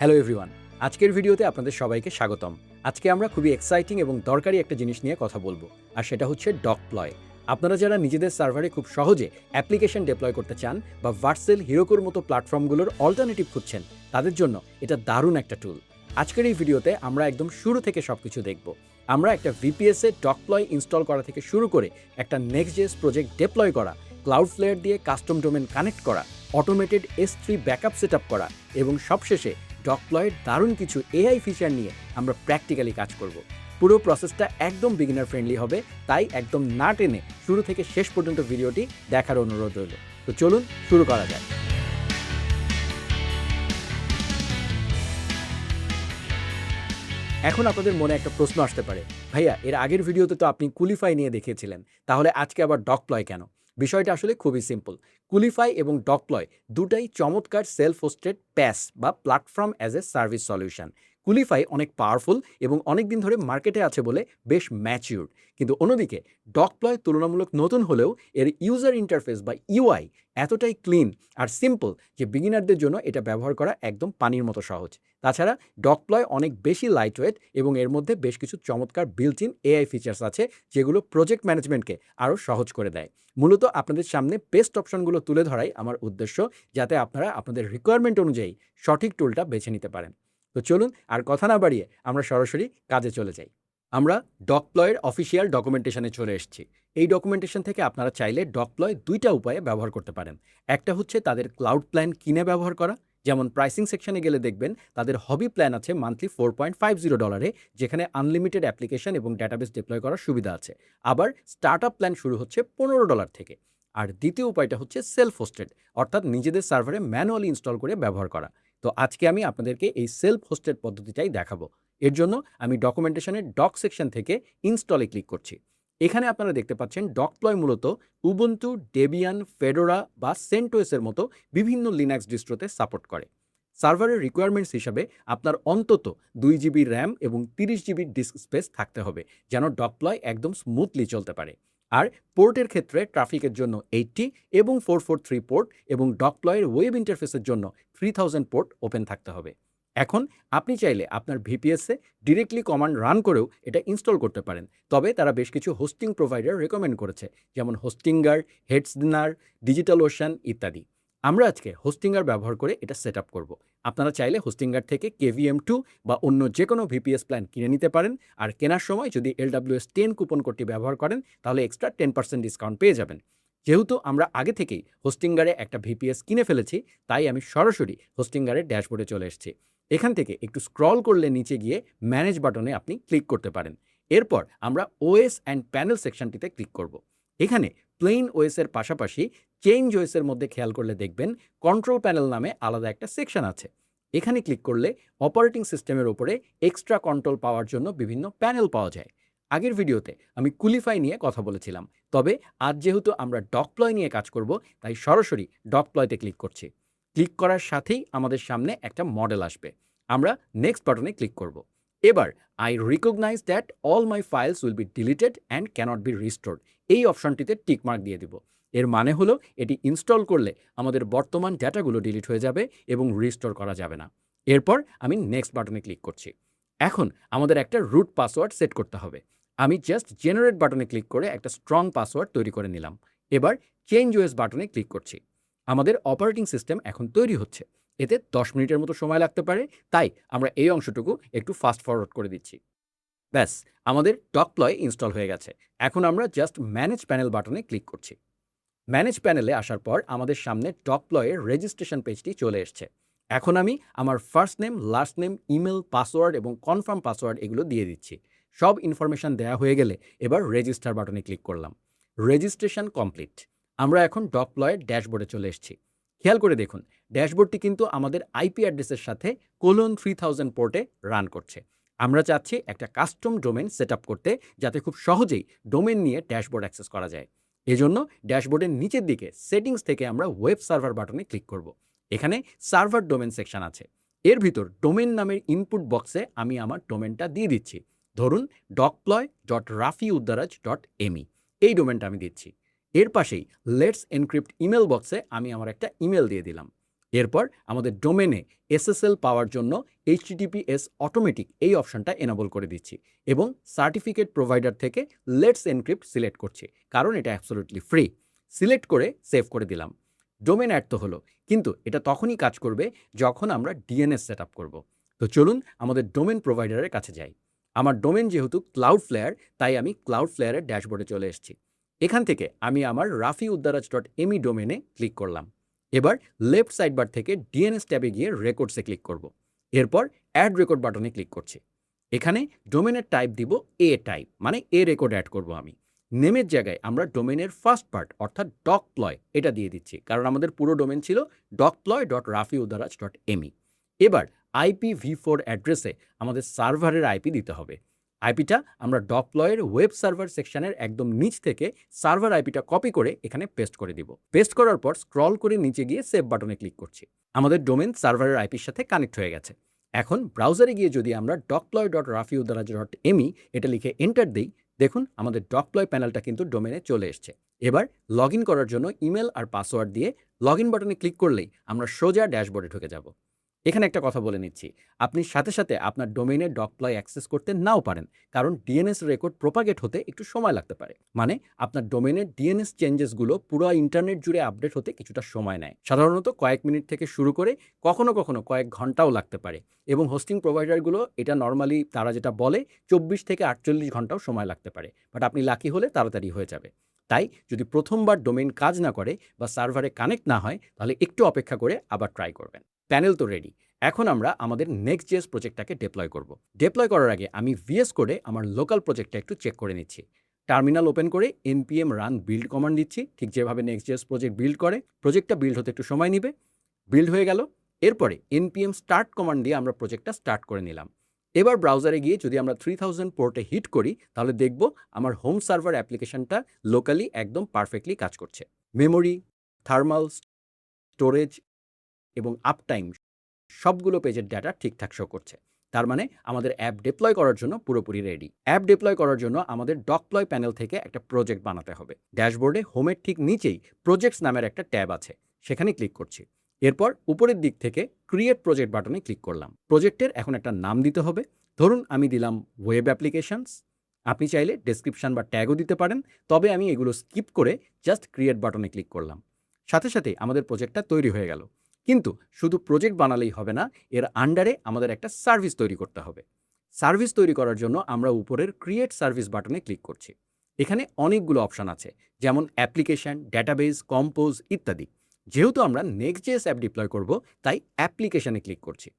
Hello everyone, আজকের ভিডিওতে আপনাদের সবাইকে স্বাগতম। আজকে আমরা খুবই এক্সাইটিং এবং দরকারি একটা জিনিস নিয়ে কথা বলবো, আর সেটা হচ্ছে ডকপ্লয়। আপনারা যারা নিজেদের সার্ভারে খুব সহজে অ্যাপ্লিকেশন ডেপ্লয় করতে চান বা ভার্সেল হিরোকোর মতো প্ল্যাটফর্মগুলোর অল্টারনেটিভ খুঁজছেন, তাদের জন্য এটা দারুণ একটা টুল। আজকের এই ভিডিওতে আমরা একদম শুরু থেকে সব কিছু দেখব। আমরা একটা ভিপিএসে ডকপ্লয় ইনস্টল করা থেকে শুরু করে একটা নেক্সট.জেএস প্রজেক্ট ডেপ্লয় করা, ক্লাউডফ্লেয়ার দিয়ে কাস্টম ডোমেন কানেক্ট করা, automated S3 backup set up করা এবং সবশেষে ডকপ্লয়ের দারুণ কিছু এআই ফিচার নিয়ে আমরা প্র্যাকটিক্যালি কাজ করব। পুরো প্রসেসটা একদম বিগিনার ফ্রেন্ডলি হবে, তাই একদম না টেনে শুরু থেকে শেষ পর্যন্ত ভিডিওটি দেখার অনুরোধ রইল। তো চলুন শুরু করা যায়। এখন আপনাদের মনে একটা প্রশ্ন আসতে পারে, ভাইয়া এর আগের ভিডিওতে তো আপনি কুলিফাই নিয়ে দেখিয়েছিলেন, তাহলে আজকে আবার ডকপ্লয় কেন? বিষয়টা আসলে খুবই সিম্পল। কুলিফাই এবং ডকপ্লয় দুটাই চমৎকার সেলফ হোস্টেড প্যাস বা platform as a service solution. Coolify অনেক পাওয়ারফুল এবং অনেক দিন ধরে মার্কেটে আছে বলে বেশ ম্যাচিউরড, কিন্তু অন্যদিকে ডকপ্লয় তুলনামূলক নতুন হলেও এর ইউজার ইন্টারফেস বা ইউআই এতটাই ক্লিন আর সিম্পল যে বিগিনারদের জন্য এটা ব্যবহার করা একদম পানির মতো সহজ। তাছাড়া ডকপ্লয় অনেক বেশি লাইটওয়েট এবং এর মধ্যে বেশ কিছু চমৎকার বিল্ট ইন এআই ফিচার্স আছে, যেগুলো প্রজেক্ট ম্যানেজমেন্টকে আরও সহজ করে দেয়। মূলত আপনাদের সামনে বেস্ট অপশনগুলো তুলে ধরাই আমার উদ্দেশ্য, যাতে আপনারা আপনাদের রিকোয়ারমেন্ট অনুযায়ী সঠিক টুলটা বেছে নিতে পারেন। তো চলুন আর কথা না বাড়িয়ে আমরা সরাসরি কাজে চলে যাই। আমরা ডকপ্লয়ের অফিসিয়াল ডকুমেন্টেশনে চলে এসেছি। এই ডকুমেন্টেশন থেকে আপনারা চাইলে ডকপ্লয় দুইটা উপায়ে ব্যবহার করতে পারেন। একটা হচ্ছে তাদের ক্লাউড প্ল্যান কিনে ব্যবহার করা, যেমন প্রাইসিং সেকশনে গেলে দেখবেন তাদের হবি প্ল্যান আছে মান্থলি $4.50, যেখানে আনলিমিটেড অ্যাপ্লিকেশন এবং ডেটাবেস ডিপ্লয় করার সুবিধা আছে। আবার স্টার্ট আপ প্ল্যান শুরু হচ্ছে $15 থেকে। আর দ্বিতীয় উপায়টা হচ্ছে সেলফ হোস্টেড, অর্থাৎ নিজেদের সার্ভারে ম্যানুয়ালি ইনস্টল করে ব্যবহার করা। তো আজকে আমি আপনাদেরকে এই সেলফ হোস্টেড পদ্ধতিটাই দেখাবো। এর জন্য আমি ডকুমেন্টেশনের ডক সেকশন থেকে ইনস্টলে ক্লিক করছি। এখানে আপনারা দেখতে পাচ্ছেন ডকপ্লয় মূলত উবুন্টু, ডেবিয়ান, ফেডোরা বা সেন্টোসের মতো বিভিন্ন লিনাক্স ডিস্ট্রোতে সাপোর্ট করে। সার্ভারের রিকোয়ারমেন্টস হিসাবে আপনার অন্তত 2 GB র্যাম এবং 30 GB ডিস্ক স্পেস থাকতে হবে, যেন ডকপ্লয় একদম স্মুথলি চলতে পারে। আর পোর্টের ক্ষেত্রে ট্রাফিকের জন্য 80 এবং 443 পোর্ট এবং ডকপ্লয়ের ওয়েব ইন্টারফেসের জন্য 3000 পোর্ট ওপেন থাকতে হবে। এখন আপনি চাইলে আপনার ভিপিএসে ডিরেক্টলি কমান্ড রান করেও এটা ইনস্টল করতে পারেন, তবে তারা বেশ কিছু হোস্টিং প্রোভাইডার রেকমেন্ড করেছে, যেমন হোস্টিঙ্গার, হেডসনার, ডিজিটাল ওশান ইত্যাদি। আমরা আজকে হোস্টিঙ্গার ব্যবহার করে এটা সেট আপ করবো। আপনারা চাইলে হোস্টিঙ্গার থেকে KVM2 বা অন্য যে কোনো ভিপিএস প্ল্যান কিনে নিতে পারেন, আর কেনার সময় যদি LWS10 কুপন কোডটি ব্যবহার করেন তাহলে এক্সট্রা 10% ডিসকাউন্ট পেয়ে যাবেন। যেহেতু আমরা আগে থেকেই হোস্টিঙ্গারে একটা ভিপিএস কিনে ফেলেছি, তাই আমি সরাসরি হোস্টিঙ্গারের ড্যাশবোর্ডে চলে এসেছি। এখান থেকে একটু স্ক্রল করলে নিচে গিয়ে ম্যানেজ বাটনে আপনি ক্লিক করতে পারেন। এরপর আমরা ওএস অ্যান্ড প্যানেল সেকশনটিতে ক্লিক করব। এখানে প্লেন ওএসের পাশাপাশি চেঞ্জ ওএসের মধ্যে খেয়াল করলে দেখবেন কন্ট্রোল প্যানেল নামে আলাদা একটা সেকশন আছে। এখানে ক্লিক করলে অপারেটিং সিস্টেমের ওপরে এক্সট্রা কন্ট্রোল পাওয়ার জন্য বিভিন্ন প্যানেল পাওয়া যায়। আগের ভিডিওতে আমি কুলিফাই নিয়ে কথা বলেছিলাম, তবে আজ যেহেতু আমরা ডকপ্লয় নিয়ে কাজ করব, তাই সরাসরি ডকপ্লয়তে ক্লিক করছি। ক্লিক করার সাথেই আমাদের সামনে একটা মডেল আসবে। আমরা নেক্সট বাটনে ক্লিক করব। এবার I recognise that all my files will be deleted and cannot be restored, এই অপশনটিতে টিকমার্ক দিয়ে দিব। এর মানে হলো এটি ইনস্টল করলে আমাদের বর্তমান ডেটাগুলো ডিলিট হয়ে যাবে এবং রিস্টোর করা যাবে না। এরপর আমি নেক্সট বাটনে ক্লিক করছি। এখন আমাদের একটা রুট পাসওয়ার্ড সেট করতে হবে। আমি জাস্ট জেনারেট বাটনে ক্লিক করে একটা স্ট্রং পাসওয়ার্ড তৈরি করে নিলাম। এবার চেঞ্জ ওএস বাটনে ক্লিক করছি। আমাদের অপারেটিং সিস্টেম এখন তৈরি হচ্ছে। এতে 10 মিনিটের মতো সময় লাগতে পারে, তাই আমরা এই অংশটুকু একটু ফাস্ট ফরওয়ার্ড করে দিচ্ছি। ব্যাস, আমাদের ডকপ্লয় ইনস্টল হয়ে গেছে। এখন আমরা জাস্ট ম্যানেজ প্যানেল বাটনে ক্লিক করছি। ম্যানেজ প্যানেলে আসার পর আমাদের সামনে ডকপ্লয়ের রেজিস্ট্রেশন পেজটি চলে এসছে। এখন আমি আমার first name, last name, email, password এবং কনফার্ম পাসওয়ার্ড এগুলো দিয়ে দিচ্ছি। সব ইনফরমেশন দেওয়া হয়ে গেলে এবার রেজিস্টার বাটনে ক্লিক করলাম। Registration complete. আমরা এখন ডকপ্লয়ের ড্যাশবোর্ডে চলে এসেছি। খেয়াল করে দেখুন, ড্যাশবোর্ডটি কিন্তু আমাদের আইপি অ্যাড্রেসের সাথে :3000 পোর্টে রান করছে। আমরা চাচ্ছি একটা কাস্টম ডোমেন সেট আপ করতে, যাতে খুব সহজেই ডোমেন নিয়ে ড্যাশবোর্ড অ্যাক্সেস করা যায়। এজন্য ড্যাশবোর্ডের নিচের দিকে সেটিংস থেকে আমরা ওয়েব সার্ভার বাটনে ক্লিক করব। এখানে সার্ভার ডোমেন সেকশন আছে। এর ভিতর ডোমেন নামের ইনপুট বক্সে আমি আমার ডোমেনটা দিয়ে দিচ্ছি। ধরুন deploy.rafiuddaraj.me, এই ডোমেনটা আমি দিচ্ছি। এর পাশেই লেটস এনক্রিপ্ট ইমেল বক্সে আমি আমার একটা ইমেল দিয়ে দিলাম। এরপর আমাদের ডোমেনে এসএসএল পাওয়ার জন্য HTTPS অটোমেটিক এই অপশনটা এনেবল করে দিচ্ছি এবং সার্টিফিকেট প্রোভাইডার থেকে লেটস এনক্রিপ্ট সিলেক্ট করছি, কারণ এটা অ্যাবসলিউটলি ফ্রি। সিলেক্ট করে সেভ করে দিলাম। ডোমেন অ্যাড তো হলো, কিন্তু এটা তখনই কাজ করবে যখন আমরা ডিএনএস সেট আপ করবো। তো চলুন আমাদের ডোমেন প্রোভাইডারের কাছে যাই। আমার ডোমেন যেহেতু ক্লাউডফ্লেয়ার, তাই আমি ক্লাউডফ্লেয়ারের ড্যাশবোর্ডে চলে এসেছি। এখান থেকে আমি আমার rafiuddaraaj.me ডোমেনে ক্লিক করলাম। এবার লেফট সাইড বার থেকে ডিএনএস ট্যাবে গিয়ে রেকর্ডসে ক্লিক করব। এরপর অ্যাড রেকর্ড বাটনে ক্লিক করছি। এখানে ডোমেনের টাইপ দিব এ টাইপ, মানে এ রেকর্ড অ্যাড করব আমি। নেমের জায়গায় আমরা ডোমেনের ফার্স্ট পার্ট অর্থাৎ ডকপ্লয় এটা দিয়ে দিচ্ছি, কারণ আমাদের পুরো ডোমেন ছিল docploy.rafiuddaraaj.me। এবার IPv4 অ্যাড্রেসে আমাদের সার্ভারের আইপি দিতে হবে। আইপিটা আমরা ডকপ্লয়ের ওয়েব সার্ভার সেকশনের একদম নিচ থেকে সার্ভার আইপিটা কপি করে এখানে পেস্ট করে দিব। পেস্ট করার পর স্ক্রল করে নিচে গিয়ে সেভ বাটনে ক্লিক করছি। আমাদের ডোমেন সার্ভারের আইপির সাথে কানেক্ট হয়ে গেছে। এখন ব্রাউজারে গিয়ে যদি আমরা docploy.rafiuddaraaj.me এটা লিখে এন্টার দিই, দেখুন আমাদের ডকপ্লয় প্যানেলটা কিন্তু ডোমেনে চলে এসছে। এবার লগ ইন করার জন্য ইমেল আর পাসওয়ার্ড দিয়ে লগ ইন বাটনে ক্লিক করলেই আমরা সোজা ড্যাশবোর্ডে ঢুকে যাব। এখানে একটা কথা বলে নিচ্ছি, আপনি সাথে সাথে আপনার ডোমেইনে ডকপ্লয় অ্যাক্সেস করতে নাও পারেন, কারণ ডিএনএস রেকর্ড প্রোপাগেট হতে একটু সময় লাগতে পারে। মানে আপনার ডোমেইনের ডিএনএস চেঞ্জেসগুলো পুরো ইন্টারনেট জুড়ে আপডেট হতে কিছুটা সময় নেয়, সাধারণত কয়েক মিনিট থেকে শুরু করে কখনো কখনো কয়েক ঘন্টাও লাগতে পারে। এবং হোস্টিং প্রোভাইডারগুলো এটা নর্মালি তারা যেটা বলে 24 থেকে 48 ঘন্টাও সময় লাগতে পারে, বাট আপনি লাকি হলে তাড়াতাড়ি হয়ে যাবে। তাই যদি প্রথমবার ডোমেইন কাজ না করে বা সার্ভারে কানেক্ট না হয়, তাহলে একটু অপেক্ষা করে আবার ট্রাই করবেন। প্যানেল তো রেডি। এখন আমরা আমাদের Next.js প্রজেক্টটাকে ডেপ্লয় করব। ডেপ্লয় করার আগে আমি VS কোডে আমার লোকাল প্রজেক্টটা একটু চেক করে নিচ্ছি। টার্মিনাল ওপেন করে npm run build কমান্ড দিচ্ছি, ঠিক যেভাবে Next.js প্রজেক্ট বিল্ড করে। প্রজেক্টটা বিল্ড হতে একটু সময় নিবে। বিল্ড হয়ে গেল। এরপরে npm start কমান্ড দিয়ে আমরা প্রজেক্টটা স্টার্ট করে নিলাম। এবার ব্রাউজারে গিয়ে যদি আমরা 3000 পোর্টে হিট করি, তাহলে দেখব আমার হোম সার্ভার অ্যাপ্লিকেশনটা লোকালি একদম পারফেক্টলি কাজ করছে। মেমোরি, থার্মাল, স্টোরেজ এবং আপটাইম সবগুলো পেজের ডাটা ঠিকঠাক শো করছে। তার মানে আমাদের অ্যাপ ডিপ্লয় করার জন্য পুরোপুরি রেডি। অ্যাপ ডিপ্লয় করার জন্য আমাদের ডকপ্লয় প্যানেল থেকে একটা প্রজেক্ট বানাতে হবে। ড্যাশবোর্ডে হোমের ঠিক নিচেই প্রজেক্টস নামের একটা ট্যাব আছে, সেখানে ক্লিক করছি। এরপর উপরের দিক থেকে ক্রিয়েট প্রজেক্ট বাটনে ক্লিক করলাম। প্রজেক্টের এখন একটা নাম দিতে হবে। ধরুন আমি দিলাম ওয়েব অ্যাপ্লিকেশনস। আপনি চাইলে ডেসক্রিপশন বা ট্যাগও দিতে পারেন, তবে আমি এগুলো স্কিপ করে জাস্ট ক্রিয়েট বাটনে ক্লিক করলাম। সাথে সাথে আমাদের প্রজেক্টটা তৈরি হয়ে গেল। কিন্তু শুধু প্রজেক্ট বানালেই হবে না, এর আন্ডারে আমাদের একটা সার্ভিস তৈরি করতে হবে। সার্ভিস তৈরি করার জন্য আমরা উপরের ক্রিয়েট সার্ভিস বাটনে ক্লিক করছি। এখানে অনেকগুলো অপশন আছে, যেমন অ্যাপ্লিকেশন, ডেটাবেস, কম্পোজ ইত্যাদি। যেহেতু আমরা Next.js অ্যাপ ডিপ্লয় করব, তাই অ্যাপ্লিকেশনে ক্লিক করছি।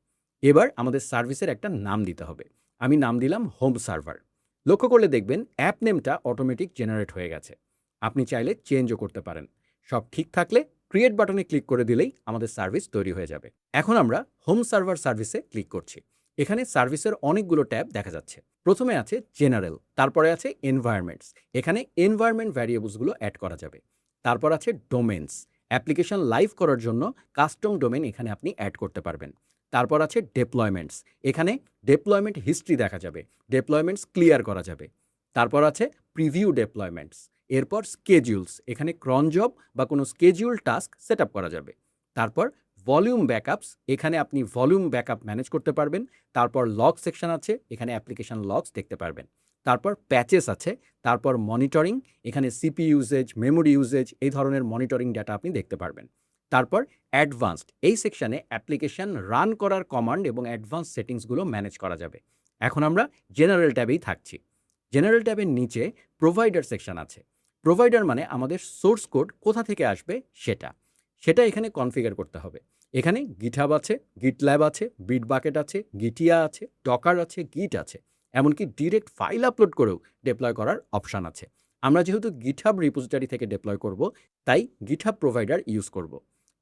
এবার আমাদের সার্ভিসের একটা নাম দিতে হবে। আমি নাম দিলাম হোম সার্ভার। লক্ষ্য করলে দেখবেন অ্যাপ নেমটা অটোমেটিক জেনারেট হয়ে গেছে। আপনি চাইলে চেঞ্জও করতে পারেন। সব ঠিক থাকলে ক্রিয়েট বাটনে ক্লিক করে দিলেই আমাদের সার্ভিস তৈরি হয়ে যাবে। এখন আমরা হোম সার্ভার সার্ভিসে ক্লিক করছি। এখানে সার্ভিসের অনেকগুলো ট্যাব দেখা যাচ্ছে। প্রথমে আছে জেনারেল, তারপরে আছে এনভায়রনমেন্টস। এখানে এনভায়রনমেন্ট ভ্যারিয়েবলসগুলো অ্যাড করা যাবে। তারপর আছে ডোমেনস, অ্যাপ্লিকেশন লাইভ করার জন্য কাস্টম ডোমেন এখানে আপনি অ্যাড করতে পারবেন। তারপর আছে ডেপ্লয়মেন্টস, এখানে ডেপ্লয়মেন্ট হিস্ট্রি দেখা যাবে, ডেপ্লয়মেন্টস ক্লিয়ার করা যাবে। তারপর আছে প্রিভিউ ডেপ্লয়মেন্টস। এরপর স্কেডিউলস, এখানে ক্রন জব বা কোনো স্কেডিউল টাস্ক সেট আপ করা যাবে। তারপর ভলিউম ব্যাকআপস, এখানে আপনি ভলিউম ব্যাকআপ ম্যানেজ করতে পারবেন। তারপর লগ সেকশন আছে, এখানে অ্যাপ্লিকেশন লগস দেখতে পারবেন। তারপর প্যাচেস আছে। তারপর মনিটরিং, এখানে সিপি ইউজেজ, মেমোরি ইউজেজ এই ধরনের মনিটরিং ডাটা আপনি দেখতে পারবেন। তারপর অ্যাডভান্সড, এই সেকশানে অ্যাপ্লিকেশন রান করার কমান্ড এবং অ্যাডভান্স সেটিংসগুলো ম্যানেজ করা যাবে। এখন আমরা জেনারেল ট্যাবেই থাকছি। জেনারেল ট্যাবের নিচে প্রোভাইডার সেকশন আছে। প্রোভাইডার মানে আমাদের সোর্স কোড কোথা থেকে আসবে সেটা এখানে কনফিগার করতে হবে। এখানে গিটহাব আছে, গিটল্যাব আছে, বিটবাকেট আছে, গিটিয়া আছে, ডকার আছে, গিট আছে, এমনকি ডিরেক্ট ফাইল আপলোড করেও ডিপ্লয় করার অপশান আছে। আমরা যেহেতু গিটহাব রিপোজিটরি থেকে ডিপ্লয় করব, তাই গিটহাব প্রোভাইডার ইউজ করব।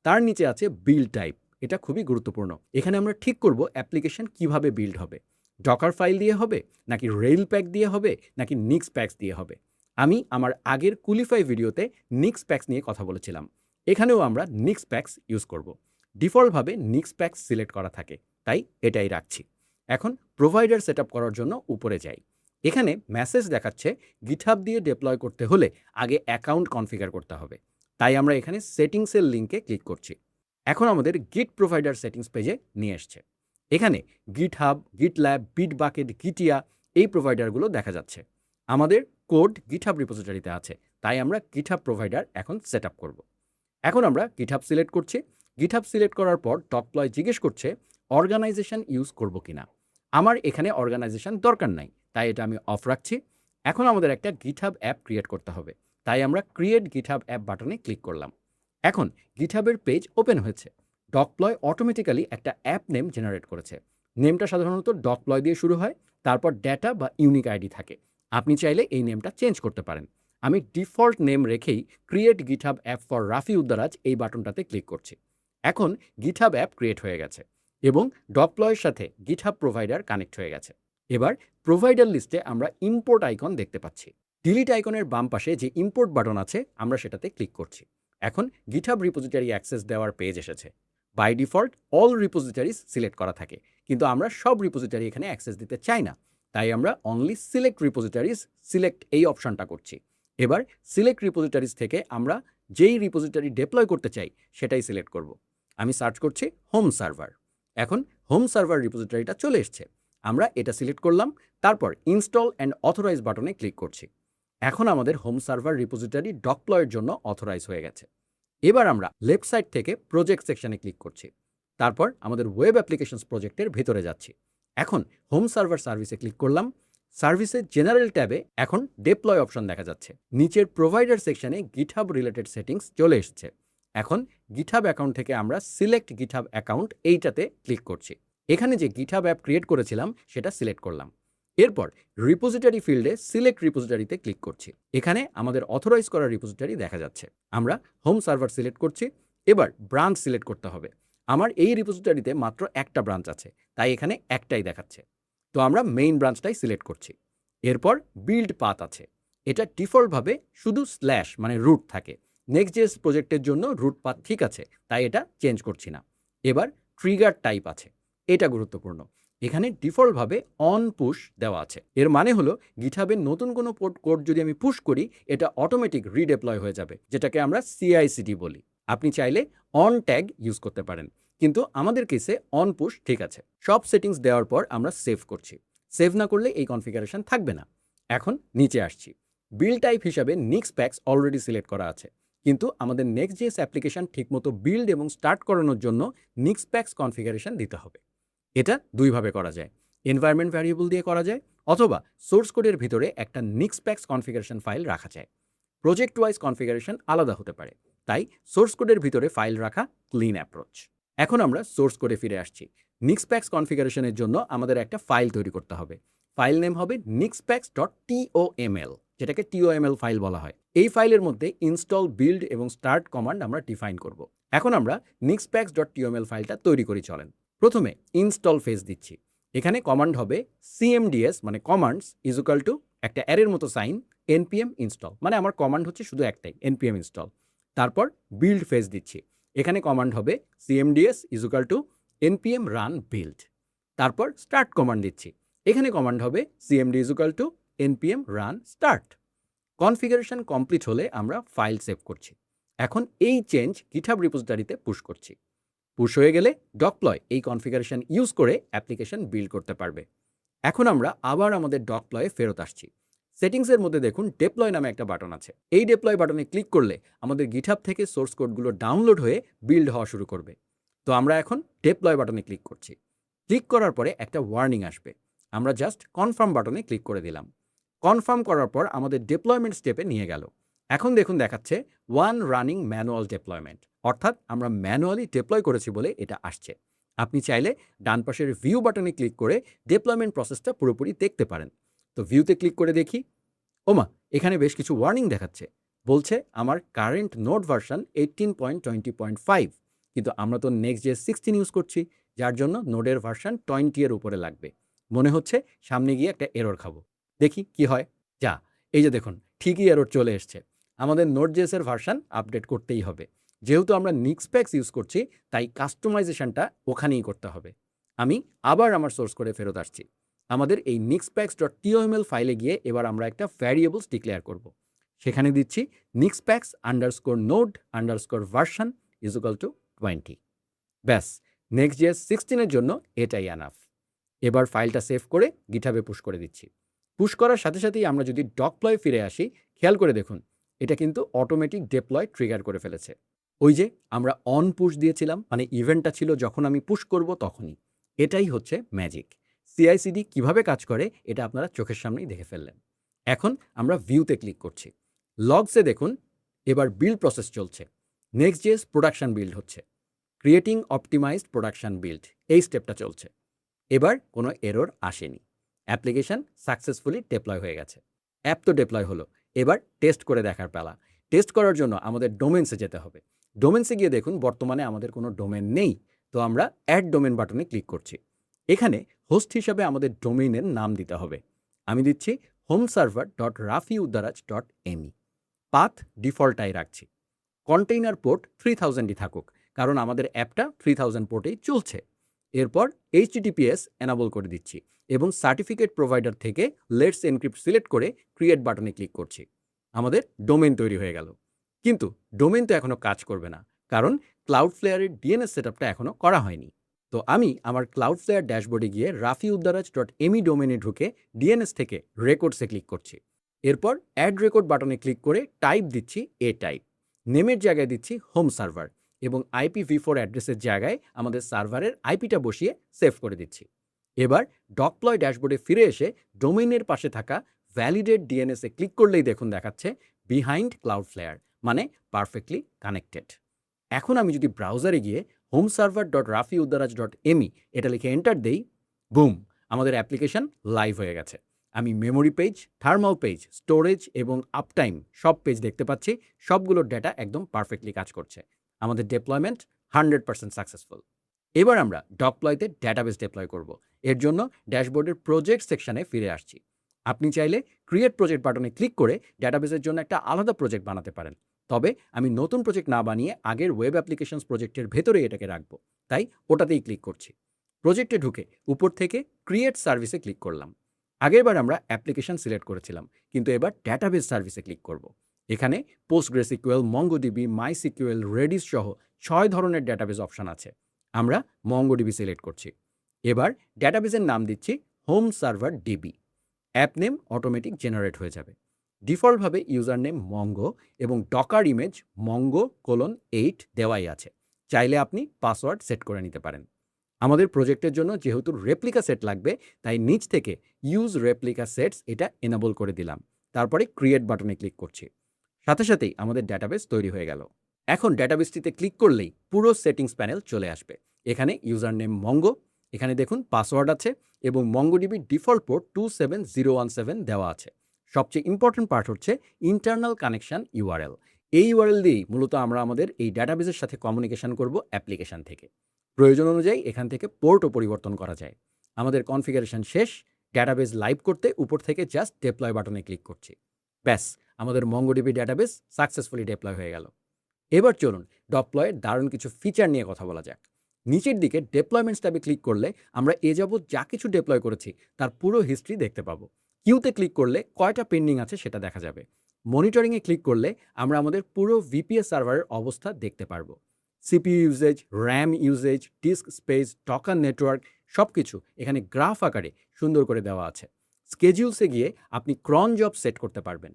তার নিচে আছে বিল্ড টাইপ, এটা খুবই গুরুত্বপূর্ণ। এখানে আমরা ঠিক করব অ্যাপ্লিকেশন কিভাবে বিল্ড হবে। ডকার ফাইল দিয়ে হবে, নাকি রেইল প্যাক দিয়ে হবে, নাকি নিক্স প্যাক্স দিয়ে হবে। আমি আমার আগের কুলিফাই ভিডিওতে নিক্স প্যাক্স নিয়ে কথা বলেছিলাম। এখানেও আমরা নিক্স প্যাক্স ইউজ করব। ডিফল্টভাবে নিক্স প্যাক্স সিলেক্ট করা থাকে, তাই এটাই রাখছি। এখন প্রোভাইডার সেট আপ করার জন্য উপরে যাই। এখানে মেসেজ দেখাচ্ছে গিটহাব দিয়ে ডিপ্লয় করতে হলে আগে অ্যাকাউন্ট কনফিগার করতে হবে। তাই আমরা এখানে সেটিংসের লিঙ্কে ক্লিক করছি। এখন আমাদের গিট প্রোভাইডার সেটিংস পেজে নিয়ে এসছে। এখানে গিটহাব, গিটল্যাব, বিটবাকেট, গিটিয়া এই প্রোভাইডারগুলো দেখা যাচ্ছে। আমাদের কোড গিটহাব রিপোজিটরিতে আছে, তাই আমরা গিটহাব প্রোভাইডার এখন সেট আপ করব। এখন আমরা গিটহাব সিলেক্ট করছি। গিটহাব সিলেক্ট করার পর ডপ্লয় জিজ্ঞেস করছে অর্গানাইজেশন ইউজ করব কিনা। আমার এখানে অর্গানাইজেশন দরকার নাই, তাই এটা আমি অফ রাখছি। এখন আমাদের একটা গিটহাব অ্যাপ ক্রিয়েট করতে হবে, তাই আমরা ক্রিয়েট গিটহাব অ্যাপ বাটনে ক্লিক করলাম। এখন গিটহাবের পেজ ওপেন হয়েছে। ডপ্লয় অটোমেটিক্যালি একটা অ্যাপ নেম জেনারেট করেছে। নেমটা সাধারণত ডপ্লয় দিয়ে শুরু হয়, তারপর ডেটা বা ইউনিক আইডি থাকে। আপনি চাইলে এই নেমটা চেঞ্জ করতে পারেন। আমি ডিফল্ট নেম রেখেই create GitHub app for Rafi Uddaraj এই বাটনটাতে ক্লিক করছি। এখন গিটহাব অ্যাপ ক্রিয়েট হয়ে গেছে এবং ডপ্লয়ের সাথে গিটহাব প্রোভাইডার কানেক্ট হয়ে গেছে। এবার প্রোভাইডার লিস্টে আমরা ইম্পোর্ট আইকন দেখতে পাচ্ছি। ডিলিট আইকনের বাম পাশে যে ইম্পোর্ট বাটন আছে আমরা সেটাতে ক্লিক করছি। এখন গিটহাব রিপোজিটরি অ্যাক্সেস দেওয়ার পেজ এসেছে। বাই ডিফল্ট অল রিপোজিটরিজ সিলেক্ট করা থাকে, কিন্তু আমরা সব রিপোজিটরি এখানে অ্যাক্সেস দিতে চাই না, তাই আমরা অনলি সিলেক্ট রিপোজিটরিজ সিলেক্ট এই অপশনটা করছি। এবার সিলেক্ট রিপোজিটরিজ থেকে আমরা যেই রিপোজিটরি ডেপ্লয় করতে চাই সেটাই সিলেক্ট করব। আমি সার্চ করছি হোম সার্ভার। এখন হোম সার্ভার রিপোজিটরিটা চলে এসছে। আমরা এটা সিলেক্ট করলাম, তারপর ইনস্টল অ্যান্ড অথরাইজ বাটনে ক্লিক করছি। এখন আমাদের হোম সার্ভার রিপোজিটরি ডপ্লয়ের জন্য অথরাইজ হয়ে গেছে। এবার আমরা লেফট সাইড থেকে প্রজেক্ট সেকশনে ক্লিক করছি। তারপর আমাদের ওয়েব অ্যাপ্লিকেশনস প্রজেক্টের ভেতরে যাচ্ছি। এখন হোম সার্ভার সার্ভিসে ক্লিক করলাম। সার্ভিসের জেনারেল ট্যাবে এখন ডেপ্লয় অপশন দেখা যাচ্ছে। নিচের প্রোভাইডার সেকশনে গিটহাব রিলেটেড সেটিংস চলে এসেছে। এখন গিটহাব অ্যাকাউন্ট থেকে আমরা সিলেক্ট গিটহাব অ্যাকাউন্ট এইটাতে ক্লিক করছি। এখানে যে গিটহাব অ্যাপ ক্রিয়েট করেছিলাম সেটা সিলেক্ট করলাম। এরপর রিপোজিটরি ফিল্ডে সিলেক্ট রিপোজিটরিতে ক্লিক করছি। এখানে আমাদের অথরাইজ করা রিপোজিটরি দেখা যাচ্ছে। আমরা হোম সার্ভার সিলেক্ট করছি। এবার ব্রাঞ্চ সিলেক্ট করতে হবে। আমার এই রিপোজিটরিতে মাত্র একটা ব্রাঞ্চ আছে, তাই এখানে একটাই দেখাচ্ছে। তো আমরা মেইন ব্রাঞ্চটাই সিলেক্ট করছি। এরপর বিল্ড পাথ আছে। এটা ডিফল্টভাবে শুধু স্ল্যাশ মানে রুট থাকে। নেক্সট.জেএস প্রজেক্টের জন্য রুট পাথ ঠিক আছে, তাই এটা চেঞ্জ করছি না। এবার ট্রিগার টাইপ আছে, এটা গুরুত্বপূর্ণ। এখানে ডিফল্টভাবে অন পুশ দেওয়া আছে। এর মানে হলো গিটহাবের নতুন কোনো কোড যদি আমি পুশ করি এটা অটোমেটিক রিডেপ্লয় হয়ে যাবে, যেটাকে আমরা সিআইসিডি বলি। আপনি চাইলে অন ট্যাগ ইউজ করতে পারেন, কিন্তু আমাদের কেসে অন পুশ ঠিক আছে। সব সেটিংস দেওয়ার পর আমরা সেভ করছি। সেভ না করলে এই কনফিগারেশন থাকবে না। এখন নিচে আসছি। বিল্ড টাইপ হিসাবে নিক্স প্যাক্স অলরেডি সিলেক্ট করা আছে, কিন্তু আমাদের নেক্সট.জেএস অ্যাপ্লিকেশন ঠিকমতো বিল্ড এবং স্টার্ট করানোর জন্য নিক্স প্যাক্স কনফিগারেশন দিতে হবে। এটা দুইভাবে করা যায়। এনভায়রনমেন্ট ভ্যারিয়েবল দিয়ে করা যায়, অথবা সোর্স কোডের ভিতরে একটা নিক্স প্যাক্স কনফিগারেশন ফাইল রাখা যায়। প্রজেক্ট ওয়াইজ কনফিগারেশন আলাদা হতে পারে, তাই সোর্স কোডের ভিতরে ফাইল রাখা ক্লিন অ্যাপ্রোচ। এখন আমরা সোর্স কোডে ফিরে আসছি। নিক্স প্যাক্স কনফিগারেশনের জন্য আমাদের একটা ফাইল তৈরি করতে হবে। ফাইল নেম হবে nixpacks.toml, যেটাকে toml ফাইল বলা হয়। এই ফাইলের মধ্যে ইনস্টল, বিল্ড এবং স্টার্ট কমান্ড আমরা ডিফাইন করব। এখন আমরা nixpacks.toml ফাইলটা তৈরি করি চলেন। প্রথমে ইনস্টল ফেজ দিচ্ছি। এখানে কমান্ড হবে cmds মানে কমান্ডস ইজুকাল টু একটা অ্যারের মতো সাইন npm ইনস্টল, মানে আমার কমান্ড হচ্ছে শুধু একটাই npm ইনস্টল। তারপর বিল্ড ফেজ দিচ্ছি। এখানে কমান্ড হবে cmds equal to npm run build. তারপর স্টার্ট কমান্ড দিচ্ছি। এখানে কমান্ড হবে cmd equal to npm run start. Configuration complete হলে আমরা ফাইল সেভ করছি। এখন এই চেঞ্জ গিটহাব রিপোজিটরিতে পুশ করছি। পুশ হয়ে গেলে ডপ্লয় এই কনফিগারেশন ইউজ করে অ্যাপ্লিকেশন বিল্ড করতে পারবে। এখন আমরা আবার আমাদের ডপ্লয়ে ফেরত আসছি। সেটিংসের মধ্যে দেখুন ডেপ্লয় নামে একটা বাটন আছে। এই ডেপ্লয় বাটনে ক্লিক করলে আমাদের গিটহাব থেকে সোর্স কোডগুলো ডাউনলোড হয়ে বিল্ড হওয়া শুরু করবে। তো আমরা এখন ডেপ্লয় বাটনে ক্লিক করছি। ক্লিক করার পরে একটা ওয়ার্নিং আসবে। আমরা জাস্ট কনফার্ম বাটনে ক্লিক করে দিলাম। কনফার্ম করার পর আমাদের ডেপ্লয়মেন্ট স্টেপে নিয়ে গেল। এখন দেখুন দেখাচ্ছে ওয়ান রানিং ম্যানুয়াল ডেপ্লয়মেন্ট, অর্থাৎ আমরা ম্যানুয়ালি ডেপ্লয় করেছি বলে এটা আসছে। আপনি চাইলে ডান পাশের ভিউ বাটনে ক্লিক করে ডেপ্লয়মেন্ট প্রসেসটা পুরোপুরি দেখতে পারেন। তো ভিউতে ক্লিক করে দেখি, ওমা এখানে বেশ কিছু ওয়ার্নিং দেখাচ্ছে। বলছে আমার কারেন্ট নোড ভার্সন 18.20.5, কিন্তু আমরা তো নেক্সট.জেএস 16 ইউজ করছি, যার জন্য নোডের ভার্সন 20 এর উপরে লাগবে। মনে হচ্ছে সামনে গিয়ে একটা এরর খাবো। দেখি কি হয়। যা, এই যে দেখুন ঠিকই এরর চলে এসছে। আমাদের নোড.জেএস এর ভার্সন আপডেট করতেই হবে। যেহেতু আমরা নিক্সপ্যাক্স ইউজ করছি, তাই কাস্টমাইজেশনটা ওখানেই করতে হবে। আমি আবার আমার সোর্স করে ফেরত আসছি। আমাদের এই nixpacks.toml ফাইলে গিয়ে এবার আমরা একটা ভ্যারিয়েবলস ডিক্লেয়ার করব। সেখানে দিচ্ছি nixpacks_node_version ইজুকাল টু 20। ব্যাস, Next.js 16 এর জন্য এটাই এনাফ। এবার ফাইলটা সেভ করে গিটহাবে পুশ করে দিচ্ছি। পুশ করার সাথে সাথেই আমরা যদি ডকপ্লয় ফিরে আসি, খেয়াল করে দেখুন এটা কিন্তু অটোমেটিক ডেপ্লয় ট্রিগার করে ফেলেছে। ওই যে আমরা অন পুশ দিয়েছিলাম, মানে ইভেন্টটা ছিল যখন আমি পুশ করব তখনই। এটাই হচ্ছে ম্যাজিক। সিআইসিডি কিভাবে কাজ করে এটা আপনারা চোখের সামনেই দেখে ফেললেন। এখন আমরা ভিউতে ক্লিক করছি। লগসে দেখুন এবার বিল্ড প্রসেস চলছে। Next.js প্রোডাকশন বিল্ড হচ্ছে। ক্রিয়েটিং অপটিমাইজড প্রোডাকশন বিল্ড, এই স্টেপটা চলছে। এবার কোনো এরর আসেনি। অ্যাপ্লিকেশন সাকসেসফুলি ডেপ্লয় হয়ে গেছে। অ্যাপ তো ডেপ্লয় হলো, এবার টেস্ট করে দেখার পালা। টেস্ট করার জন্য আমাদের ডোমেন্সে যেতে হবে। ডোমেন্সে গিয়ে দেখুন বর্তমানে আমাদের কোনো ডোমেন নেই, তো আমরা অ্যাড ডোমেন বাটনে ক্লিক করছি। এখানে হোস্ট হিসাবে আমাদের ডোমেইনের নাম দিতে হবে। আমি দিচ্ছি homeserver.rafiuddaraj.me। পাথ ডিফল্টটাই রাখছি। কন্টেইনার পোর্ট 3000ই থাকুক, কারণ আমাদের অ্যাপটা 3000 পোর্টেই চলছে। এরপর HTTPS এনাবল করে দিচ্ছি এবং সার্টিফিকেট প্রোভাইডার থেকে লেটস এনক্রিপ্ট সিলেক্ট করে ক্রিয়েট বাটনে ক্লিক করছি। আমাদের ডোমেন তৈরি হয়ে গেল। কিন্তু ডোমেন তো এখনও কাজ করবে না, কারণ ক্লাউডফ্লেয়ারের ডিএনএস সেটআপটা এখনও করা হয়নি। তো আমি আমার ক্লাউডফ্লেয়ার ড্যাশবোর্ডে গিয়ে rafiuddaraj.me ডোমেনে ঢুকে ডিএনএস থেকে রেকর্ডসে ক্লিক করছি। এরপর অ্যাড রেকর্ড বাটনে ক্লিক করে টাইপ দিচ্ছি এ টাইপ। নেমের জায়গায় দিচ্ছি হোম সার্ভার এবং IPv4 অ্যাড্রেসের জায়গায় আমাদের সার্ভারের আইপিটা বসিয়ে সেভ করে দিচ্ছি। এবার ডকপ্লয় ড্যাশবোর্ডে ফিরে এসে ডোমেইনের পাশে থাকা ভ্যালিডেট ডিএনএসে ক্লিক করলেই দেখুন দেখাচ্ছে বিহাইন্ড ক্লাউডফ্লেয়ার, মানে পারফেক্টলি কানেক্টেড। এখন আমি যদি ব্রাউজারে গিয়ে homeserver.rafiuddaraj.me এটা লিখে এন্টার দেই, বুম, আমাদের অ্যাপ্লিকেশন লাইভ হয়ে গেছে। আমি memory page, thermal page, storage এবং আপটাইম সব পেজ দেখতে পাচ্ছি। সবগুলোর ডেটা একদম পারফেক্টলি কাজ করছে। আমাদের ডেপ্লয়মেন্ট 100% সাকসেসফুল। এবার আমরা ডকপ্লয়তে ডেটাবেস ডেপ্লয় করব। এর জন্য ড্যাশবোর্ডের প্রজেক্ট সেকশনে ফিরে আসছি। আপনি চাইলে ক্রিয়েট প্রজেক্ট বাটনে ক্লিক করে ডেটাবেসের জন্য একটা আলাদা প্রজেক্ট বানাতে পারেন। তবে আমি নতুন প্রজেক্ট না বানিয়ে আগের ওয়েব অ্যাপ্লিকেশনস প্রজেক্টের ভেতরেই এটাকে রাখবো, তাই ওটাতেই ক্লিক করছি। প্রজেক্টে ঢুকে উপর থেকে ক্রিয়েট সার্ভিসে ক্লিক করলাম। আগেরবার আমরা অ্যাপ্লিকেশন সিলেক্ট করেছিলাম, কিন্তু এবার ডেটাবেস সার্ভিসে ক্লিক করব। এখানে PostgreSQL, MongoDB, MySQL, Redis সহ 6 ধরনের ডেটাবেস অপশন আছে। আমরা MongoDB সিলেক্ট করছি। এবার ডেটাবেসের নাম দিচ্ছি home server DB. App name automatic generate হয়ে যাবে। ডিফল্টভাবে ইউজার নেম মঙ্গো এবং ডকার ইমেজ mongo:8 দেওয়াই আছে। চাইলে আপনি পাসওয়ার্ড সেট করে নিতে পারেন। আমাদের প্রজেক্টের জন্য যেহেতু রেপ্লিকা সেট লাগবে, তাই নিচ থেকে ইউজ রেপ্লিকা সেটস এটা এনেবল করে দিলাম। তারপরে ক্রিয়েট বাটনে ক্লিক করছি। সাথে সাথেই আমাদের ডেটাবেস তৈরি হয়ে গেল। এখন ডেটাবেসটিতে ক্লিক করলেই পুরো সেটিংস প্যানেল চলে আসবে। এখানে ইউজার নেম মঙ্গো, এখানে দেখুন পাসওয়ার্ড আছে এবং MongoDB ডিফল্ট পোর্ট 27017 দেওয়া আছে। সবচেয়ে ইম্পর্টেন্ট পার্ট হচ্ছে ইন্টারনাল কানেকশন ইউআরএল। এই ইউআরএল দিয়েই মূলত আমরা আমাদের এই ডেটাবেসের সাথে কমিউনিকেশন করব অ্যাপ্লিকেশন থেকে। প্রয়োজন অনুযায়ী এখান থেকে পোর্টও পরিবর্তন করা যায়। আমাদের কনফিগারেশন শেষ। ডেটাবেস লাইভ করতে উপর থেকে জাস্ট ডেপ্লয় বাটনে ক্লিক করছি। ব্যাস, আমাদের MongoDB ডেটাবেস সাকসেসফুলি ডেপ্লয় হয়ে গেল। এবার চলুন ডপ্লয়ের দারুণ কিছু ফিচার নিয়ে কথা বলা যাক। নিচের দিকে ডেপ্লয়মেন্টস ট্যাবে ক্লিক করলে আমরা এ যাবৎ যা কিছু ডেপ্লয় করেছি তার পুরো হিস্ট্রি দেখতে পাবো। কিউতে ক্লিক করলে কয়টা পেন্ডিং আছে সেটা দেখা যাবে। মনিটরিংয়ে ক্লিক করলে আমরা আমাদের পুরো VPS সার্ভারের অবস্থা দেখতে পারবো। CPU usage, RAM usage, disk space, Docker network সব কিছু এখানে গ্রাফ আকারে সুন্দর করে দেওয়া আছে। স্কেডিউলসে গিয়ে আপনি ক্রন জব সেট করতে পারবেন।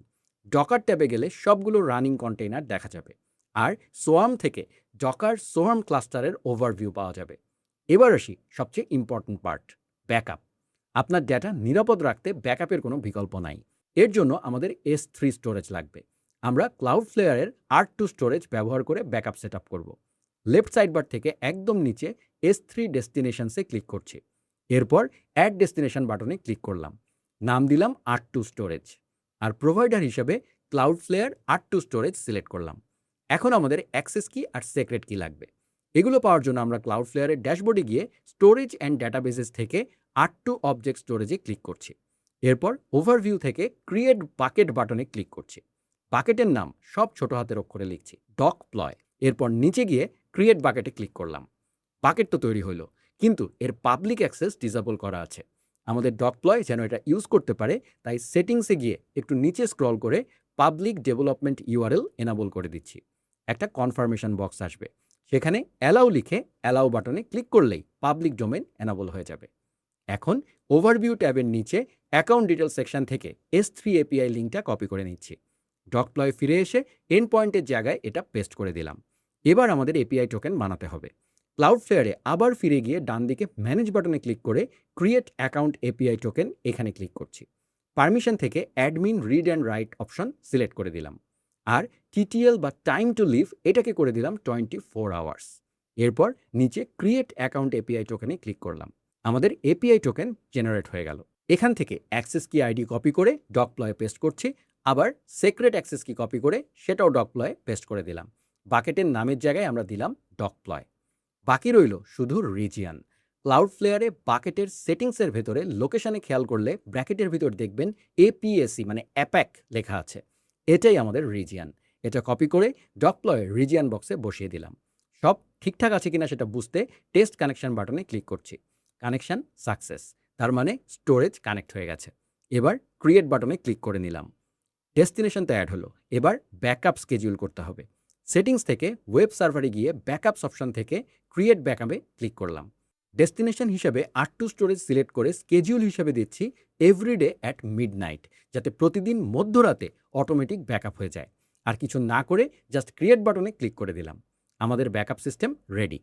ডকার ট্যাবে গেলে সবগুলো রানিং কন্টেইনার দেখা যাবে। আর সোয়ার্ম থেকে ডকার সোয়ার্ম ক্লাস্টারের ওভারভিউ পাওয়া যাবে। এবার আসি সবচেয়ে ইম্পর্ট্যান্ট পার্ট, ব্যাকআপ। আপনার ডেটা নিরাপদ রাখতে ব্যাকআপের কোনো বিকল্প নাই। এর জন্য আমাদের S3 স্টোরেজ লাগবে। আমরা ক্লাউডফ্লেয়ারের R2 স্টোরেজ ব্যবহার করে ব্যাকআপ সেট আপ করব। লেফট সাইড বার থেকে একদম নিচে S3 ডেস্টিনেশনসে ক্লিক করছি। এরপর অ্যাড ডেস্টিনেশন বাটনে ক্লিক করলাম। নাম দিলাম R2 স্টোরেজ আর প্রোভাইডার হিসেবে ক্লাউডফ্লেয়ার R2 স্টোরেজ সিলেক্ট করলাম। এখন আমাদের অ্যাক্সেস কি আর সিক্রেট কি লাগবে। এগুলো পাওয়ার জন্য আমরা ক্লাউডফ্লেয়ারের ড্যাশবোর্ডে গিয়ে স্টোরেজ অ্যান্ড ডেটাবেসেস থেকে R2 অবজেক্ট স্টোরেজে ক্লিক করছি। এরপর ওভারভিউ থেকে ক্রিয়েট বাকেট বাটনে ক্লিক করছি। বাকেটের নাম সব ছোট হাতের অক্ষরে লিখছি, ডকপ্লয়। এরপর নিচে গিয়ে ক্রিয়েট বাকেটে ক্লিক করলাম। বাকেট তো তৈরি হলো, কিন্তু এর পাবলিক অ্যাক্সেস ডিসেবল করা আছে। আমাদের ডকপ্লয় যেন এটা ইউজ করতে পারে, তাই সেটিংসে গিয়ে একটু নিচে স্ক্রল করে পাবলিক ডেভেলপমেন্ট ইউআরএল এনাবল করে দিচ্ছি। একটা কনফার্মেশন বক্স আসবে। সেখানে অ্যালাউ লিখে অ্যালাউ বাটনে ক্লিক করলেই পাবলিক ডোমেইন এনাবল হয়ে যাবে। এখন ওভারভিউ ট্যাবের নিচে অ্যাকাউন্ট ডিটেল সেকশন থেকে S3 API লিঙ্কটা কপি করে নিচ্ছি। ডকপ্লয় ফিরে এসে এন্ড পয়েন্টের জায়গায় এটা পেস্ট করে দিলাম। এবার আমাদের এপিআই টোকেন বানাতে হবে। ক্লাউডফ্লেয়ারে আবার ফিরে গিয়ে ডান দিকে ম্যানেজ বাটনে ক্লিক করে ক্রিয়েট অ্যাকাউন্ট এপিআই টোকেন এখানে ক্লিক করছি। পারমিশন থেকে admin read and right option select করে দিলাম। আর টিটিএল বা টাইম টু লিভ এটাকে করে দিলাম 24 আওয়ার্স। এরপর নিচে ক্রিয়েট অ্যাকাউন্ট এপিআই টোকেনে ক্লিক করলাম। আমাদের এপিআই টোকেন জেনারেট হয়ে গেল। এখান থেকে অ্যাক্সেস কি আইডি কপি করে ডকপ্লয়ে পেস্ট করছি। আবার সিক্রেট অ্যাক্সেস কি কপি করে সেটাও ডকপ্লয়ে পেস্ট করে দিলাম। বাকেটের নামের জায়গায় আমরা দিলাম ডকপ্লয়। বাকি রইল শুধু রিজিয়ান। ক্লাউডফ্লেয়ারে বাকেটের সেটিংসের ভেতরে লোকেশানে খেয়াল করলে ব্র্যাকেটের ভিতর দেখবেন এপিএসি মানে অ্যাপ্যাক লেখা আছে। এটাই আমাদের রিজিয়ান। এটা কপি করে ডকপ্লয়ের রিজিয়ান বক্সে বসিয়ে দিলাম। সব ঠিকঠাক আছে কিনা সেটা বুঝতে টেস্ট কানেকশন বাটনে ক্লিক করছি। কানেকশন সাকসেস, তার মানে স্টোরেজ কানেক্ট হয়ে গেছে। এবার ক্রিয়েট বাটনে ক্লিক করে নিলাম। ডেস্টিনেশন তো অ্যাড হলো। এবার ব্যাকআপ স্কেডিউল করতে হবে। সেটিংস থেকে ওয়েব সার্ভারে গিয়ে ব্যাকআপস অপশন থেকে ক্রিয়েট ব্যাকআপে ক্লিক করলাম। ডেস্টিনেশন হিসেবে R2 স্টোরেজ সিলেক্ট করে স্কেডিউল হিসেবে দিচ্ছি এভরিডে অ্যাট মিডনাইট, যাতে প্রতিদিন মধ্যরাতে অটোমেটিক ব্যাকআপ হয়ে যায়। আর কিছু না করে জাস্ট ক্রিয়েট বাটনে ক্লিক করে দিলাম। আমাদের ব্যাকআপ সিস্টেম রেডি।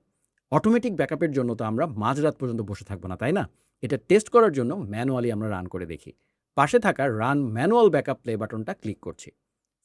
অটোমেটিক ব্যাকআপের জন্য তো আমরা মাঝরাত পর্যন্ত বসে থাকবো না, তাই না? এটা টেস্ট করার জন্য ম্যানুয়ালি আমরা রান করে দেখি। পাশে থাকা রান ম্যানুয়াল ব্যাকআপ প্লে বাটনটা ক্লিক করছি।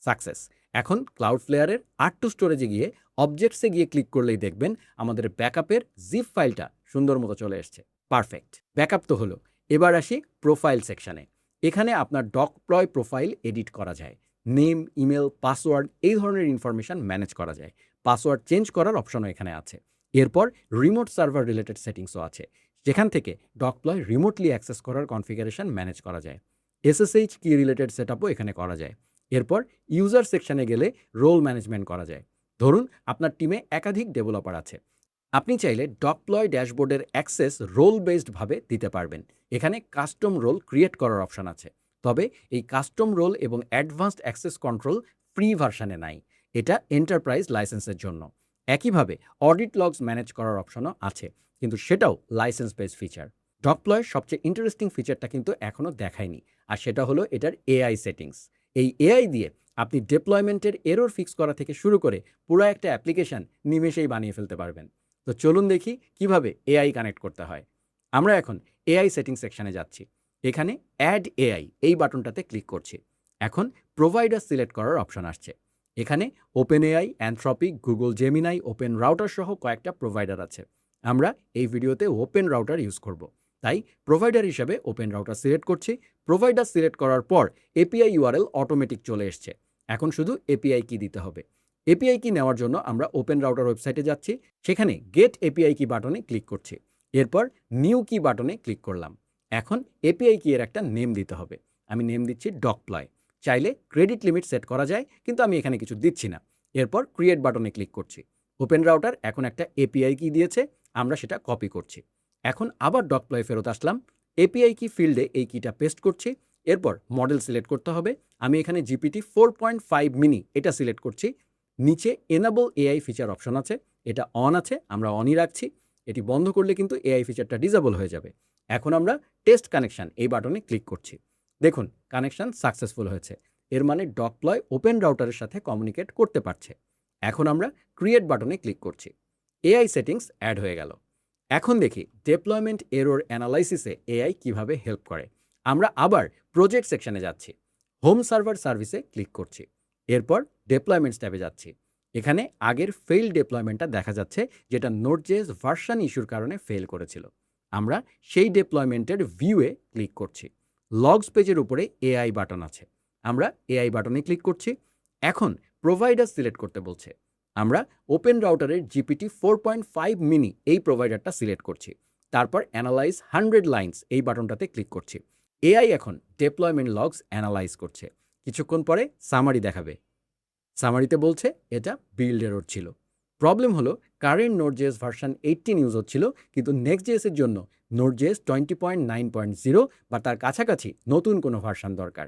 সাকসেস। এখন ক্লাউডফ্লেয়ারের R2 স্টোরেজে গিয়ে অবজেক্টসে গিয়ে ক্লিক করলেই দেখবেন আমাদের ব্যাকআপের জিপ ফাইলটা সুন্দর মতো চলে এসছে। পারফেক্ট, ব্যাকআপ তো হলো। এবার আসি প্রোফাইল সেকশানে। এখানে আপনার ডকপ্লয় প্রোফাইল এডিট করা যায়। নেম, ইমেল, পাসওয়ার্ড এই ধরনের ইনফরমেশান ম্যানেজ করা যায়। পাসওয়ার্ড চেঞ্জ করার অপশনও এখানে আছে। এরপর রিমোট সার্ভার রিলেটেড সেটিংসও আছে, যেখান থেকে ডকপ্লয় রিমোটলি অ্যাক্সেস করার কনফিগারেশন ম্যানেজ করা যায়। SSH কি রিলেটেড সেটআপও এখানে করা যায়। এরপর ইউজার সেকশানে গেলে রোল ম্যানেজমেন্ট করা যায়। ধরুন আপনার টিমে একাধিক ডেভেলপার আছে। আপনি চাইলে ডকপ্লয় ড্যাশবোর্ডের অ্যাক্সেস রোল বেসডভাবে দিতে পারবেন। এখানে কাস্টম রোল ক্রিয়েট করার অপশন আছে। তবে এই কাস্টম রোল এবং অ্যাডভান্সড অ্যাক্সেস কন্ট্রোল ফ্রি ভার্সানে নাই। এটা এন্টারপ্রাইজ লাইসেন্সের জন্য। একইভাবে অডিট লগস ম্যানেজ করার অপশনও আছে, কিন্তু সেটাও লাইসেন্স বেস ফিচার। ডকপ্লয়ের সবচেয়ে ইন্টারেস্টিং ফিচারটা কিন্তু এখনও দেখায়নি, আর সেটা হলো এটার এআই সেটিংস। এই এআই দিয়ে আপনি ডেপ্লয়মেন্টের এরর ফিক্স করা থেকে শুরু করে পুরো একটা অ্যাপ্লিকেশন নিমেষেই বানিয়ে ফেলতে পারবেন। তো চলুন দেখি কিভাবে এআই কানেক্ট করতে হয়। আমরা এখন এআই সেটিং সেকশানে যাচ্ছি। এখানে অ্যাড এআই এই বাটনটাতে ক্লিক করছি। এখন প্রোভাইডার সিলেক্ট করার অপশন আসছে। এখানে open AI, Anthropic, Google Gemini, open router সহ কয়েকটা প্রোভাইডার আছে। আমরা এই ভিডিওতে ওপেন রাউটার ইউজ করব, তাই প্রোভাইডার হিসেবে ওপেন রাউটার সিলেক্ট করছি। প্রোভাইডার সিলেক্ট করার পর এপিআই ইউআরএল অটোমেটিক চলে এসছে। এখন শুধু এপিআই কি দিতে হবে। এপিআই কি নেওয়ার জন্য আমরা ওপেন রাউটার ওয়েবসাইটে যাচ্ছি। সেখানে গেট এপিআই কি বাটনে ক্লিক করছি। এরপর নিউ কি বাটনে ক্লিক করলাম। এখন এপিআই কি এর একটা নেম দিতে হবে। আমি নেম দিচ্ছি ডকপ্লয়। চাইলে ক্রেডিট লিমিট সেট করা যায়, কিন্তু আমি এখানে কিছু দিচ্ছি না। এরপর ক্রিয়েট বাটনে ক্লিক করছি। ওপেন রাউটার এখন একটা এপিআই কি দিয়েছে, আমরা সেটা কপি করছি। এখন আবার ডকপ্লয় ফেরত আসলাম। এপিআই কি ফিল্ডে এই কিটা পেস্ট করছি। এরপর মডেল সিলেক্ট করতে হবে। আমি এখানে জিপিটি 4.5 মিনি এটা সিলেক্ট করছি। নিচে এনাবল এআই ফিচার অপশন আছে, এটা অন আছে, আমরা অনই রাখছি। এটি বন্ধ করলে কিন্তু এআই ফিচারটা ডিসেবল হয়ে যাবে। এখন আমরা টেস্ট কানেকশন এই বাটনে ক্লিক করছি। দেখুন কানেকশন সাকসেসফুল হয়েছে। এর মানে ডকপ্লয় ওপেন রাউটারের সাথে কমিউনিকেট করতে পারছে। এখন আমরা ক্রিয়েট বাটনে ক্লিক করছি। এআই সেটিংস অ্যাড হয়ে গেল। এখন দেখি ডেপ্লয়মেন্ট এরর অ্যানালাইসিসে এআই কিভাবে হেল্প করে। আমরা আবার প্রজেক্ট সেকশনে যাচ্ছি। হোম সার্ভার সার্ভিসে ক্লিক করছি। এরপর ডেপ্লয়মেন্টস ট্যাবে যাচ্ছি। এখানে আগের ফেইল ডেপ্লয়মেন্টটা দেখা যাচ্ছে, যেটা নোড.js ভার্সন ইস্যুর কারণে ফেল করেছিল। আমরা সেই ডেপ্লয়মেন্টের ভিউয়ে ক্লিক করছি। লগস পেজের উপরে এআই বাটন আছে। আমরা এআই বাটনে ক্লিক করছি। এখন প্রোভাইডার সিলেক্ট করতে বলছে। আমরা ওপেন রাউটারের জিপিটি 4.5 মিনি এই প্রোভাইডারটা সিলেক্ট করছি। তারপর অ্যানালাইজ 100 লাইন্স এই বাটনটাতে ক্লিক করছি। এআই এখন ডেপ্লয়মেন্ট লগস অ্যানালাইজ করছে। কিছুক্ষণ পরে সামারি দেখাবে। সামারিতে বলছে এটা বিল্ড এরর ছিল। প্রবলেম হলো কারেন্ট নোড.js ভার্সন 18 ইউজ হচ্ছিল, কিন্তু নেক্সট.js-এর জন্য নোড.js 20.9.0 বা তার কাছাকাছি নতুন কোনো ভার্সন দরকার।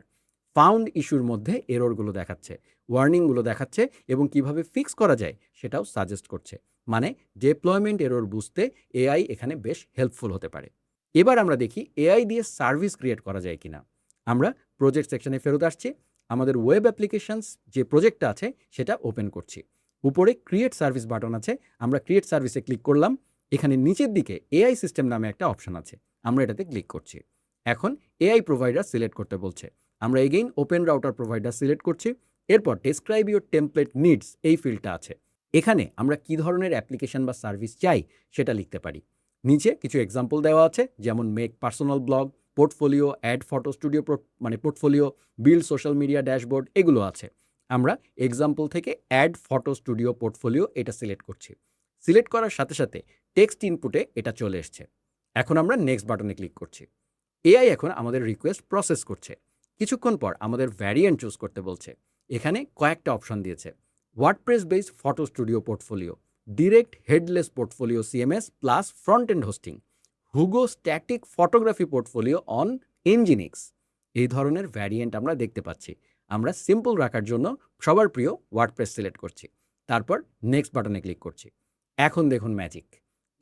ফাউন্ড ইস্যুর মধ্যে এররগুলো দেখাচ্ছে, ওয়ার্নিংগুলো দেখাচ্ছে এবং কিভাবে ফিক্স করা যায় সেটাও সাজেস্ট করছে। মানে ডেপ্লয়মেন্ট এরর বুঝতে এআই এখানে বেশ হেল্পফুল হতে পারে। এবার আমরা দেখি এআই দিয়ে সার্ভিস ক্রিয়েট করা যায় কিনা। আমরা প্রজেক্ট সেকশনে ফেরত আসছি। আমাদের ওয়েব অ্যাপ্লিকেশনস যে প্রজেক্টটা আছে সেটা ওপেন করছি। উপরে ক্রিয়েট সার্ভিস বাটন আছে, আমরা ক্রিয়েট সার্ভিসে ক্লিক করলাম। এখানে নিচের দিকে এআই সিস্টেম নামে একটা অপশন আছে, আমরা এটাতে ক্লিক করছি। এখন এআই প্রোভাইডার সিলেক্ট করতে বলছে, আমরা again open router provider select করছি। এরপর ডেসক্রাইব ইউর টেমপ্লেট নিডস এই ফিল্ডটা আছে, এখানে আমরা কী ধরনের অ্যাপ্লিকেশন বা সার্ভিস চাই সেটা লিখতে পারি। নিচে কিছু এক্সাম্পল দেওয়া আছে, যেমন make personal blog, portfolio, add photo studio মানে portfolio, build social media dashboard, এগুলো আছে। আমরা এক্সাম্পল থেকে অ্যাড ফটো স্টুডিও পোর্টফোলিও এটা সিলেক্ট করছি। সিলেক্ট করার সাথে সাথে টেক্সট ইনপুটে এটা চলে এসছে। এখন আমরা নেক্সট বাটনে ক্লিক করছি। এআই এখন আমাদের রিকোয়েস্ট প্রসেস করছে। কিছুক্ষণ পর আমাদের ভ্যারিয়েন্ট চুজ করতে বলছে। এখানে কয়েকটা অপশন দিয়েছে, WordPress based photo studio portfolio, direct headless portfolio CMS plus front end hosting, Hugo static photography portfolio on Nginx. এই ধরনের ভ্যারিয়েন্ট আমরা দেখতে পাচ্ছি। আমরা সিম্পল রাখার জন্য সবার প্রিয় ওয়ার্ডপ্রেস সিলেক্ট করছি, তারপর নেক্সট বাটনে ক্লিক করছি। এখন দেখুন ম্যাজিক,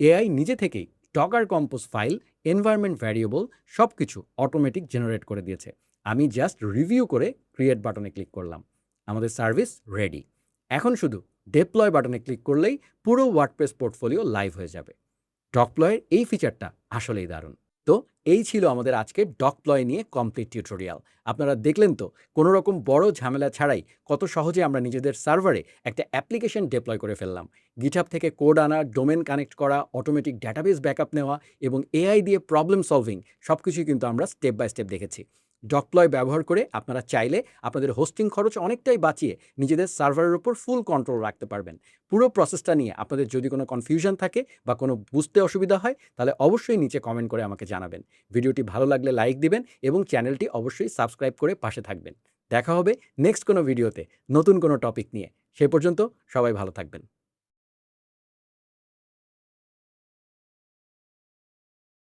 এআই নিজে থেকেই Docker compose file, environment variable সব কিছু অটোমেটিক জেনারেট করে দিয়েছে। আমি জাস্ট রিভিউ করে ক্রিয়েট বাটনে ক্লিক করলাম, আমাদের সার্ভিস রেডি। এখন শুধু ডেপ্লয় বাটনে ক্লিক করলেই পুরো ওয়ার্ডপ্রেস পোর্টফোলিও লাইভ হয়ে যাবে। ডকপ্লয়ের এই ফিচারটা আসলেই দারুণ। তো এই ছিল আমাদের আজকে ডকপ্লয় নিয়ে কমপ্লিট টিউটোরিয়াল। আপনারা দেখলেন তো কোনো রকম বড় ঝামেলা ছাড়াই কত সহজে আমরা নিজেদের সার্ভারে একটা অ্যাপ্লিকেশন ডেপ্লয় করে ফেললাম। গিটহাব থেকে কোড আনা, ডোমেন কানেক্ট করা, অটোমেটিক ডেটাবেস ব্যাকআপ নেওয়া এবং এআই দিয়ে প্রবলেম সলভিং সব কিছুই কিন্তু আমরা স্টেপ বাই স্টেপ দেখেছি। ডকপ্লয় ব্যবহার করে আপনারা চাইলে আপনাদের হোস্টিং খরচ অনেকটাই বাঁচিয়ে নিজেদের সার্ভারের উপর ফুল কন্ট্রোল রাখতে পারবেন। পুরো প্রসেসটা নিয়ে আপনাদের যদি কোনো কনফিউশন থাকে বা কোনো বুঝতে অসুবিধা হয়, তাহলে অবশ্যই নিচে কমেন্ট করে আমাকে জানাবেন। ভিডিওটি ভালো লাগলে লাইক দিবেন এবং চ্যানেলটি অবশ্যই সাবস্ক্রাইব করে পাশে থাকবেন। দেখা হবে নেক্সট কোনো ভিডিওতে নতুন কোনো টপিক নিয়ে। সে পর্যন্ত সবাই ভালো থাকবেন।